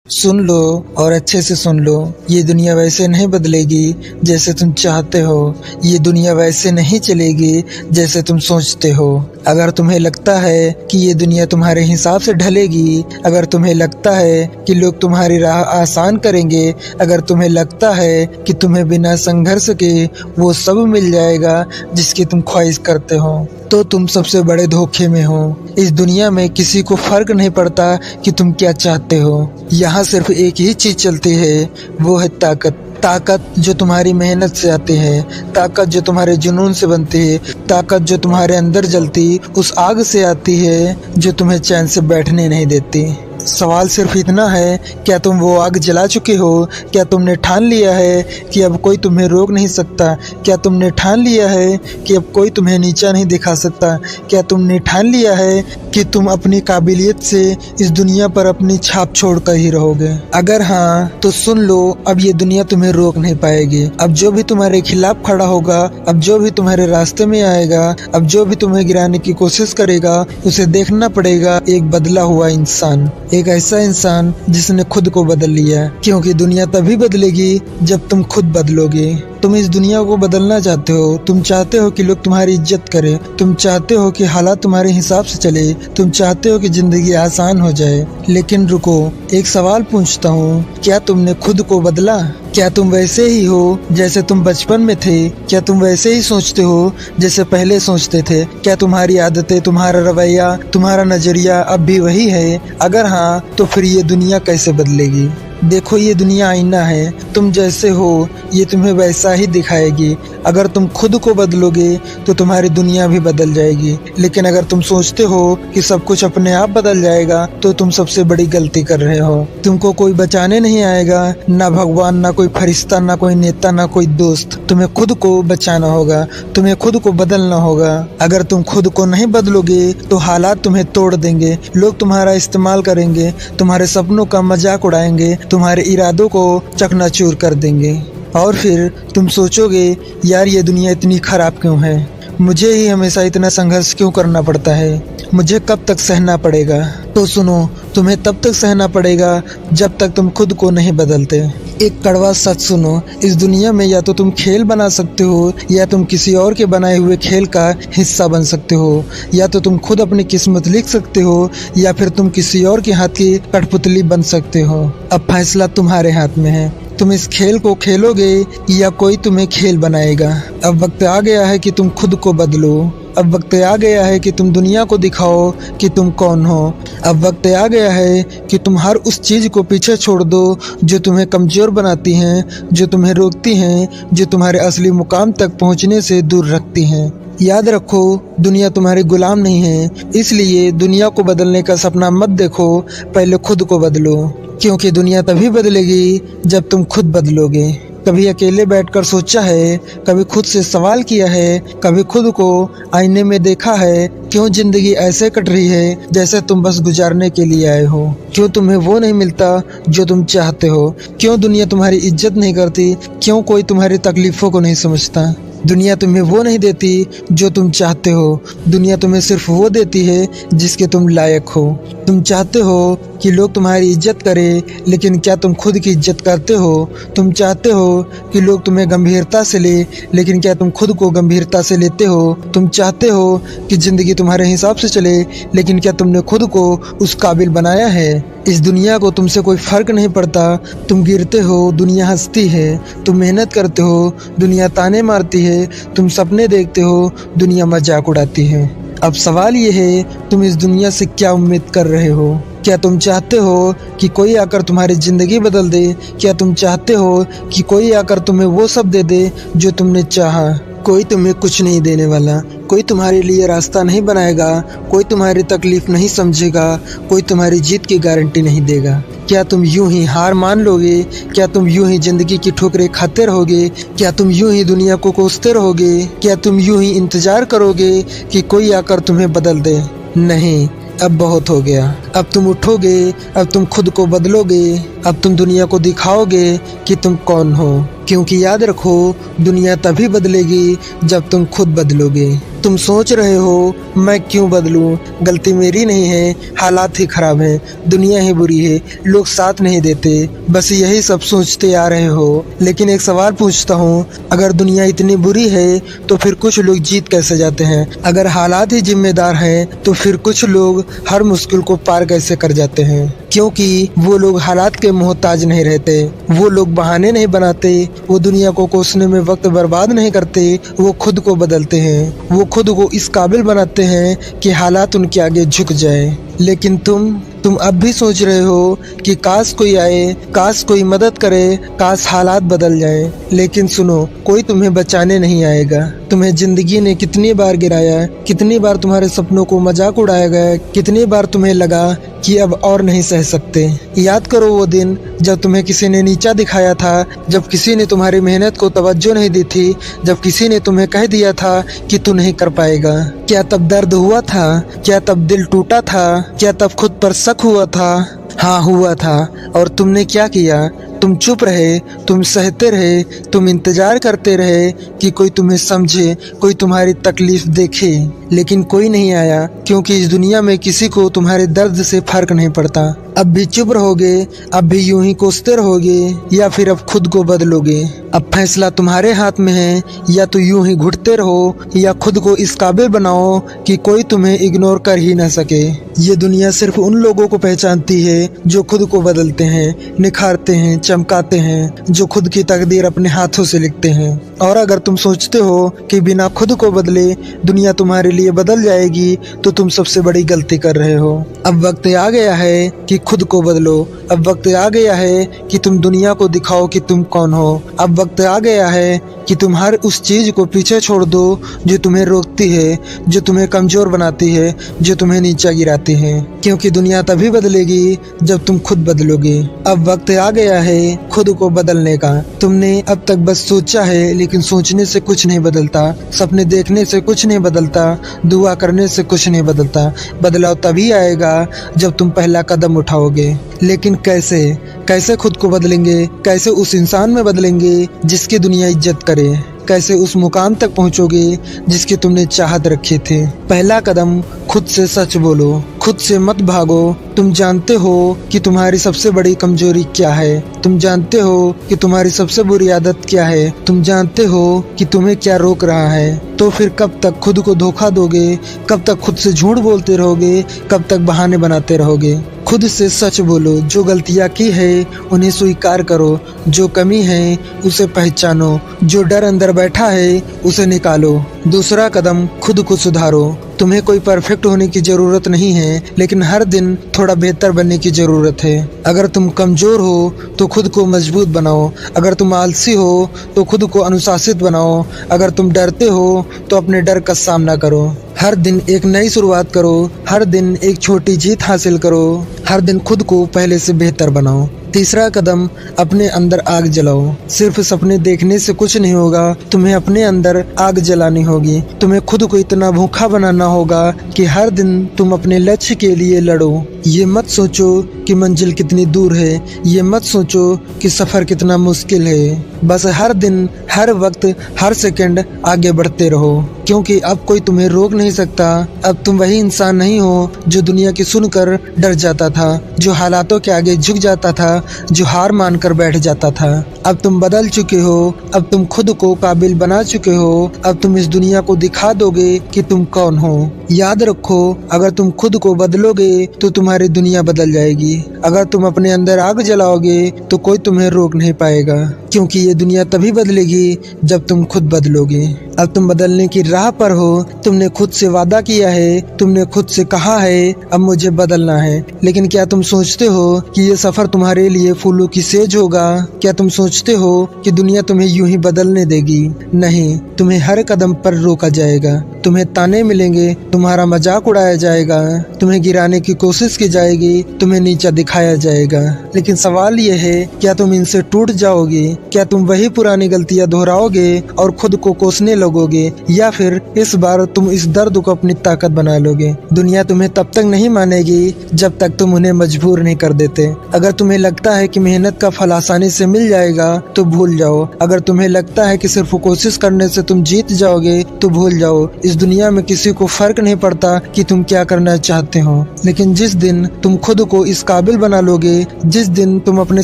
सुन लो और अच्छे से सुन लो। ये दुनिया वैसे नहीं बदलेगी जैसे तुम चाहते हो। ये दुनिया वैसे नहीं चलेगी जैसे तुम सोचते हो। अगर तुम्हें लगता है कि ये दुनिया तुम्हारे हिसाब से ढलेगी, अगर तुम्हें लगता है कि लोग तुम्हारी राह आसान करेंगे, अगर तुम्हें लगता है कि तुम्हें बिना संघर्ष के वो सब मिल जाएगा जिसकी तुम ख्वाहिश करते हो, तो तुम सबसे बड़े धोखे में हो। इस दुनिया में किसी को फर्क नहीं पड़ता कि तुम क्या चाहते हो। यहाँ सिर्फ एक ही चीज चलती है, वो है ताकत। ताकत जो तुम्हारी मेहनत से आती है, ताकत जो तुम्हारे जुनून से बनती है, ताकत जो तुम्हारे अंदर जलती उस आग से आती है जो तुम्हें चैन से बैठने नहीं देती। सवाल सिर्फ इतना है, क्या तुम वो आग जला चुके हो? क्या तुमने ठान लिया है कि अब कोई तुम्हें रोक नहीं सकता? क्या तुमने ठान लिया है कि अब कोई तुम्हें नीचा नहीं दिखा सकता? क्या तुमने ठान लिया है कि तुम अपनी काबिलियत से इस दुनिया पर अपनी छाप छोड़ कर ही रहोगे? अगर हाँ तो सुन लो, अब ये दुनिया तुम्हें रोक नहीं पाएगी। अब जो भी तुम्हारे खिलाफ खड़ा होगा, अब जो भी तुम्हारे रास्ते में आएगा, अब जो भी तुम्हें गिराने की कोशिश करेगा, उसे देखना पड़ेगा एक बदला हुआ इंसान, एक ऐसा इंसान जिसने खुद को बदल लिया। क्योंकि दुनिया तभी बदलेगी जब तुम खुद बदलोगे। तुम इस दुनिया को बदलना चाहते हो, तुम चाहते हो कि लोग तुम्हारी इज्जत करें, तुम चाहते हो कि हालात तुम्हारे हिसाब से चले, तुम चाहते हो कि जिंदगी आसान हो जाए। लेकिन रुको, एक सवाल पूछता हूँ, क्या तुमने खुद को बदला? क्या तुम वैसे ही हो जैसे तुम बचपन में थे? क्या तुम वैसे ही सोचते हो जैसे पहले सोचते थे? क्या तुम्हारी आदतें, तुम्हारा रवैया, तुम्हारा नजरिया अब भी वही है? अगर हाँ तो फिर ये दुनिया कैसे बदलेगी? देखो, ये दुनिया आईना है, तुम जैसे हो ये तुम्हें वैसा ही दिखाएगी। अगर तुम खुद को बदलोगे तो तुम्हारी दुनिया भी बदल जाएगी। लेकिन अगर तुम सोचते हो कि सब कुछ अपने आप बदल जाएगा तो तुम सबसे बड़ी गलती कर रहे हो। तुमको कोई बचाने नहीं आएगा, ना भगवान, ना कोई फरिश्ता, ना कोई नेता, ना कोई दोस्त। तुम्हें खुद को बचाना होगा, तुम्हें खुद को बदलना होगा। अगर तुम खुद को नहीं बदलोगे तो हालात तुम्हें तोड़ देंगे, लोग तुम्हारा इस्तेमाल करेंगे, तुम्हारे सपनों का मजाक उड़ाएंगे, तुम्हारे इरादों को चकनाचूर कर देंगे। और फिर तुम सोचोगे, यार ये दुनिया इतनी खराब क्यों है? मुझे ही हमेशा इतना संघर्ष क्यों करना पड़ता है? मुझे कब तक सहना पड़ेगा? तो सुनो, तुम्हें तब तक सहना पड़ेगा जब तक तुम खुद को नहीं बदलते। एक कड़वा सच सुनो, इस दुनिया में या तो तुम खेल बना सकते हो या तुम किसी और के बनाए हुए खेल का हिस्सा बन सकते हो। या तो तुम खुद अपनी किस्मत लिख सकते हो या फिर तुम किसी और के हाथ की कठपुतली बन सकते हो। अब फैसला तुम्हारे हाथ में है, तुम इस खेल को खेलोगे या कोई तुम्हें खेल बनाएगा। अब वक्त आ गया है कि तुम खुद को बदलो। अब वक्त आ गया है कि तुम दुनिया को दिखाओ कि तुम कौन हो। अब वक्त आ गया है कि तुम हर उस चीज को पीछे छोड़ दो जो तुम्हें कमजोर बनाती हैं, जो तुम्हें रोकती हैं, जो तुम्हारे असली मुकाम तक पहुंचने से दूर रखती हैं। याद रखो, दुनिया तुम्हारी गुलाम नहीं है, इसलिए दुनिया को बदलने का सपना मत देखो, पहले खुद को बदलो। क्योंकि दुनिया तभी बदलेगी जब तुम खुद बदलोगे। कभी अकेले बैठकर सोचा है, कभी खुद से सवाल किया है, कभी खुद को आईने में देखा है, क्यों जिंदगी ऐसे कट रही है जैसे तुम बस गुजारने के लिए आए हो? क्यों तुम्हें वो नहीं मिलता जो तुम चाहते हो? क्यों दुनिया तुम्हारी इज्जत नहीं करती? क्यों कोई तुम्हारी तकलीफों को नहीं समझता? दुनिया तुम्हें वो नहीं देती जो तुम चाहते हो, दुनिया तुम्हें सिर्फ वो देती है जिसके तुम लायक हो। तुम चाहते हो कि लोग तुम्हारी इज्जत करें, लेकिन क्या तुम खुद की इज्जत करते हो? तुम चाहते हो कि लोग तुम्हें गंभीरता से ले, लेकिन क्या तुम खुद को गंभीरता से लेते हो? तुम चाहते हो कि जिंदगी तुम्हारे हिसाब से चले, लेकिन क्या तुमने खुद को उस काबिल बनाया है? इस दुनिया को तुमसे कोई फर्क नहीं पड़ता। तुम गिरते हो, दुनिया हंसती है। तुम मेहनत करते हो, दुनिया ताने मारती है। तुम सपने देखते हो, दुनिया मजाक उड़ाती है। अब सवाल ये है, तुम इस दुनिया से क्या उम्मीद कर रहे हो? क्या तुम चाहते हो कि कोई आकर तुम्हारी जिंदगी बदल दे? क्या तुम चाहते हो कि कोई आकर तुम्हें वो सब दे दे जो तुमने चाहा? कोई तुम्हें कुछ नहीं देने वाला, कोई तुम्हारे लिए रास्ता नहीं बनाएगा, कोई तुम्हारी तकलीफ नहीं समझेगा, कोई तुम्हारी जीत की गारंटी नहीं देगा। क्या तुम यूं ही हार मान लोगे? क्या तुम यूं ही जिंदगी की ठोकरें खाते रहोगे? क्या तुम यूं ही दुनिया को कोसते रहोगे? क्या तुम यूं ही इंतजार करोगे कि कोई आकर तुम्हें बदल दे? नहीं, अब बहुत हो गया। अब तुम उठोगे, अब तुम खुद को बदलोगे, अब तुम दुनिया को दिखाओगे कि तुम कौन हो। क्योंकि याद रखो, दुनिया तभी बदलेगी जब तुम खुद बदलोगे। तुम सोच रहे हो मैं क्यों बदलूं, गलती मेरी नहीं है, हालात ही खराब हैं, दुनिया ही बुरी है, लोग साथ नहीं देते, बस यही सब सोचते आ रहे हो। लेकिन एक सवाल पूछता हूँ, अगर दुनिया इतनी बुरी है तो फिर कुछ लोग जीत कैसे जाते हैं? अगर हालात ही जिम्मेदार हैं तो फिर कुछ लोग हर मुश्किल को पार कैसे कर जाते हैं? क्योंकि वो लोग हालात के मोहताज नहीं रहते, वो लोग बहाने नहीं बनाते, वो दुनिया को कोसने में वक्त बर्बाद नहीं करते, वो खुद को बदलते हैं, वो खुद को इस काबिल बनाते हैं कि हालात उनके आगे झुक जाए। लेकिन तुम अब भी सोच रहे हो कि काश कोई आए, काश कोई मदद करे, काश हालात बदल जाए। लेकिन सुनो, कोई तुम्हें बचाने नहीं आएगा। तुम्हें जिंदगी ने कितनी बार गिराया, कितनी बार तुम्हारे सपनों को मजाक उड़ाया गया, कितनी बार तुम्हें लगा कि अब और नहीं सह सकते। याद करो वो दिन जब तुम्हें किसी ने नीचा दिखाया था, जब किसी ने तुम्हारी मेहनत को तवज्जो नहीं दी थी, जब किसी ने तुम्हें कह दिया था कि तू नहीं कर पाएगा। क्या तब दर्द हुआ था? क्या तब दिल टूटा था? क्या तब खुद पर शक हुआ था? हाँ, हुआ था। और तुमने क्या किया? तुम चुप रहे, तुम सहते रहे, तुम इंतजार करते रहे कि कोई तुम्हें समझे, कोई तुम्हारी तकलीफ देखे। लेकिन कोई नहीं आया, क्योंकि इस दुनिया में किसी को तुम्हारे दर्द से फर्क नहीं पड़ता। अब भी चुप रहोगे, अब भी यूं ही कोसते रहोगे, या फिर अब खुद को बदलोगे? अब फैसला तुम्हारे हाथ में है, या तो यूं ही घुटते रहो या खुद को इस काबिल बनाओ कि कोई तुम्हें इग्नोर कर ही ना सके। ये दुनिया सिर्फ उन लोगों को पहचानती है जो खुद को बदलते हैं, निखारते हैं, चमकाते हैं, जो खुद की तकदीर अपने हाथों से लिखते हैं। और अगर तुम सोचते हो कि बिना खुद को बदले दुनिया तुम्हारे लिए बदल जाएगी, तो तुम सबसे बड़ी गलती कर रहे हो। अब वक्त आ गया है कि खुद को बदलो। अब वक्त आ गया है कि तुम दुनिया को दिखाओ कि तुम कौन हो। अब वक्त आ गया है कि तुम हर उस चीज को पीछे छोड़ दो जो तुम्हें रोकती है, जो तुम्हें कमजोर बनाती है, जो तुम्हें नीचा गिराती है। क्योंकि दुनिया तभी बदलेगी जब तुम खुद बदलोगे। अब वक्त आ गया है खुद को बदलने का। तुमने अब तक बस सोचा है, लेकिन सोचने से कुछ नहीं बदलता, सपने देखने से कुछ नहीं बदलता, दुआ करने से कुछ नहीं बदलता। बदलाव तभी आएगा जब तुम पहला कदम उठाओगे। लेकिन कैसे खुद को बदलेंगे? कैसे उस इंसान में बदलेंगे जिसकी दुनिया इज्जत करे? कैसे उस मुकाम तक पहुंचोगे जिसकी तुमने चाहत रखे थे? पहला कदम, खुद से सच बोलो, खुद से मत भागो। तुम जानते हो कि तुम्हारी सबसे बड़ी कमजोरी क्या है, तुम जानते हो कि तुम्हारी सबसे बुरी आदत क्या है, तुम जानते हो कि तुम्हें क्या रोक रहा है। तो फिर कब तक खुद को धोखा दोगे? कब तक खुद से झूठ बोलते रहोगे? कब तक बहाने बनाते रहोगे? खुद से सच बोलो। जो गलतियाँ की है उन्हें स्वीकार करो, जो कमी है उसे पहचानो, जो डर अंदर बैठा है उसे निकालो। दूसरा कदम, खुद को सुधारो। तुम्हें कोई परफेक्ट होने की जरूरत नहीं है, लेकिन हर दिन थोड़ा बेहतर बनने की जरूरत है। अगर तुम कमजोर हो तो खुद को मजबूत बनाओ, अगर तुम आलसी हो तो खुद को अनुशासित बनाओ, अगर तुम डरते हो तो अपने डर का सामना करो। हर दिन एक नई शुरुआत करो, हर दिन एक छोटी जीत हासिल करो, हर दिन खुद को पहले से बेहतर बनाओ। तीसरा कदम, अपने अंदर आग जलाओ। सिर्फ सपने देखने से कुछ नहीं होगा, तुम्हें अपने अंदर आग जलानी होगी। तुम्हें खुद को इतना भूखा बनाना होगा कि हर दिन तुम अपने लक्ष्य के लिए लड़ो। ये मत सोचो कि मंजिल कितनी दूर है, ये मत सोचो कि सफर कितना मुश्किल है। बस हर दिन, हर वक्त, हर सेकंड आगे बढ़ते रहो, क्योंकि अब कोई तुम्हें रोक नहीं सकता। अब तुम वही इंसान नहीं हो जो दुनिया की सुनकर डर जाता था, जो हालातों के आगे झुक जाता था, जो हार मानकर बैठ जाता था। अब तुम बदल चुके हो, अब तुम खुद को काबिल बना चुके हो, अब तुम इस दुनिया को दिखा दोगे कि तुम कौन हो। याद रखो, अगर तुम खुद को बदलोगे तो तुम्हारी दुनिया बदल जाएगी। अगर तुम अपने अंदर आग जलाओगे तो कोई तुम्हें रोक नहीं पाएगा, क्योंकि ये दुनिया तभी बदलेगी जब तुम खुद बदलोगे। अब तुम बदलने की राह पर हो, तुमने खुद से वादा किया है, तुमने खुद से कहा है अब मुझे बदलना है। लेकिन क्या तुम सोचते हो कि ये सफर तुम्हारे लिए फूलों की सेज होगा? क्या तुम सोचते हो कि दुनिया तुम्हें यूं ही बदलने देगी? नहीं, तुम्हें हर कदम पर रोका जाएगा, तुम्हें ताने मिलेंगे, तुम्हारा मजाक उड़ाया जाएगा, तुम्हें गिराने की कोशिश की जाएगी, तुम्हें नीचा दिखाया जाएगा। लेकिन सवाल ये है, क्या तुम इनसे टूट जाओगे? क्या तुम वही पुरानी गलतियां दोहराओगे और खुद को कोसने लगोगे, या फिर इस बार तुम इस दर्द को अपनी ताकत बना लोगे? दुनिया तुम्हें तब तक नहीं मानेगी जब तक तुम उन्हें मजबूर नहीं कर देते। अगर तुम्हें लगता है कि मेहनत का फल आसानी से मिल जाएगा तो भूल जाओ। अगर तुम्हें लगता है कि सिर्फ कोशिश करने से तुम जीत जाओगे तो भूल जाओ। इस दुनिया में किसी को फर्क नहीं पड़ता कि तुम क्या करना चाहते हो, लेकिन जिस दिन तुम खुद को इस काबिल बना लोगे, जिस दिन तुम अपने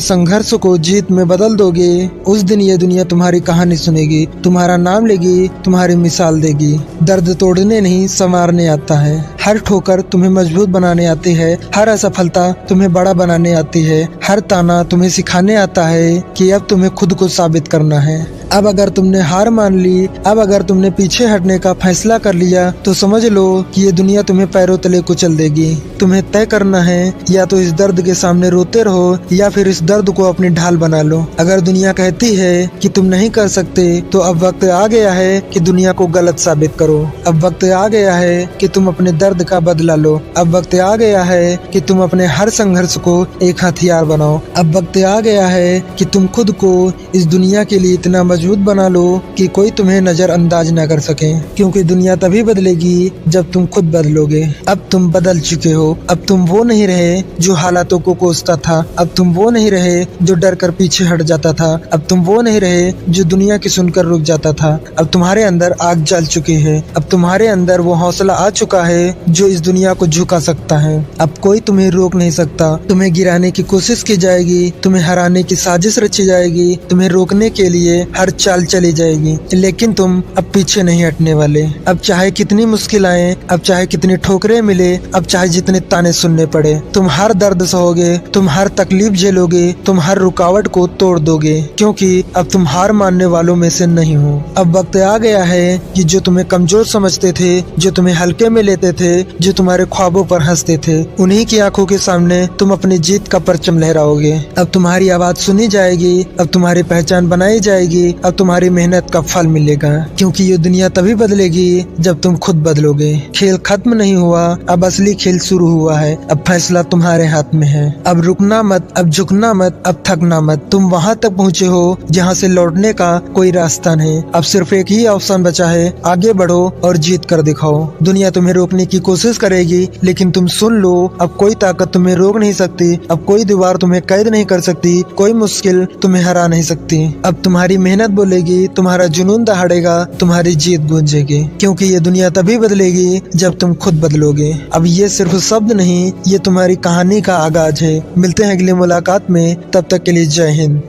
संघर्ष को जीत में बदल दोगे, उस दिन ये दुनिया तुम्हारी कहानी सुनेगी, तुम्हारा नाम लेगी, तुम्हारी मिसाल देगी। दर्द तोड़ने नहीं संवारने आता है। हर ठोकर तुम्हें मजबूत बनाने आती है, हर असफलता तुम्हें बड़ा बनाने आती है, हर ताना तुम्हें सिखाने आता है कि अब तुम्हें खुद को साबित करना है। अब अगर तुमने हार मान ली, अब अगर तुमने पीछे हटने का फैसला कर लिया, तो समझ लो कि ये दुनिया तुम्हें पैरों तले कुचल देगी। तुम्हें तय करना है, या तो इस दर्द के सामने रोते रहो या फिर इस दर्द को अपनी ढाल बना लो। अगर दुनिया कहती है कि तुम नहीं कर सकते, तो अब वक्त आ गया है कि दुनिया को गलत साबित करो। अब वक्त आ गया है कि तुम अपने दर्द का बदला लो। अब वक्त आ गया है कि तुम अपने हर संघर्ष को एक हथियार बनाओ। अब वक्त आ गया है कि तुम खुद को इस दुनिया के लिए इतना मजबूत बना लो कि कोई तुम्हें नजरअंदाज न कर सके, क्योंकि दुनिया तभी बदलेगी जब तुम खुद बदलोगे। अब तुम बदल चुके हो। अब तुम वो नहीं रहे जो हालातों को कोसता था। अब तुम वो नहीं रहे जो डर कर पीछे हट जाता था। अब तुम वो नहीं रहे जो दुनिया की सुनकर रुक जाता था। अब तुम्हारे अंदर आग जल चुकी है। अब तुम्हारे अंदर वो हौसला आ चुका है जो इस दुनिया को झुका सकता है। अब कोई तुम्हें रोक नहीं सकता। तुम्हें गिराने की कोशिश की जाएगी, तुम्हें हराने की साजिश रची जाएगी, तुम्हें रोकने के लिए हर चाल चली जाएगी, लेकिन तुम अब पीछे नहीं हटने वाले। अब चाहे कितनी मुश्किल आए, अब चाहे कितनी ठोकरें मिले, अब चाहे जितने ताने सुनने पड़े, तुम हर दर्द सहोगे, तुम हर तकलीफ झेलोगे, तुम हर रुकावट को तोड़ दोगे, क्योंकि अब तुम हार मानने वालों में से नहीं हो। अब वक्त आ गया है कि जो तुम्हें कमजोर समझते थे, जो तुम्हें हल्के में लेते थे, जो तुम्हारे ख्वाबों पर हंसते थे, उन्हीं की आंखों के सामने तुम अपनी जीत का परचम लहराओगे। अब तुम्हारी आवाज सुनी जाएगी, अब तुम्हारी पहचान बनाई जाएगी, अब तुम्हारी मेहनत का फल मिलेगा, क्योंकि ये दुनिया तभी बदलेगी जब तुम खुद बदलोगे। खेल खत्म नहीं हुआ, अब असली खेल शुरू हुआ है। अब फैसला तुम्हारे हाथ में है। अब रुकना मत, अब झुकना मत, अब थकना मत। तुम वहाँ तक पहुँचे हो जहाँ से लौटने का कोई रास्ता नहीं। अब सिर्फ एक ही ऑप्शन बचा है, आगे बढ़ो और जीत कर दिखाओ। दुनिया तुम्हें रोकने की कोशिश करेगी, लेकिन तुम सुन लो, अब कोई ताकत तुम्हें रोक नहीं सकती। अब कोई दीवार तुम्हें कैद नहीं कर सकती, कोई मुश्किल तुम्हें हरा नहीं सकती। अब तुम्हारी मेहनत बोलेगी, तुम्हारा जुनून दहाड़ेगा, तुम्हारी जीत गूंजेगी, क्योंकि ये दुनिया तभी बदलेगी जब तुम खुद बदलोगे। अब ये सिर्फ शब्द नहीं, ये तुम्हारी कहानी का आगाज है। मिलते हैं अगली मुलाकात में, तब तक के लिए जय हिंद।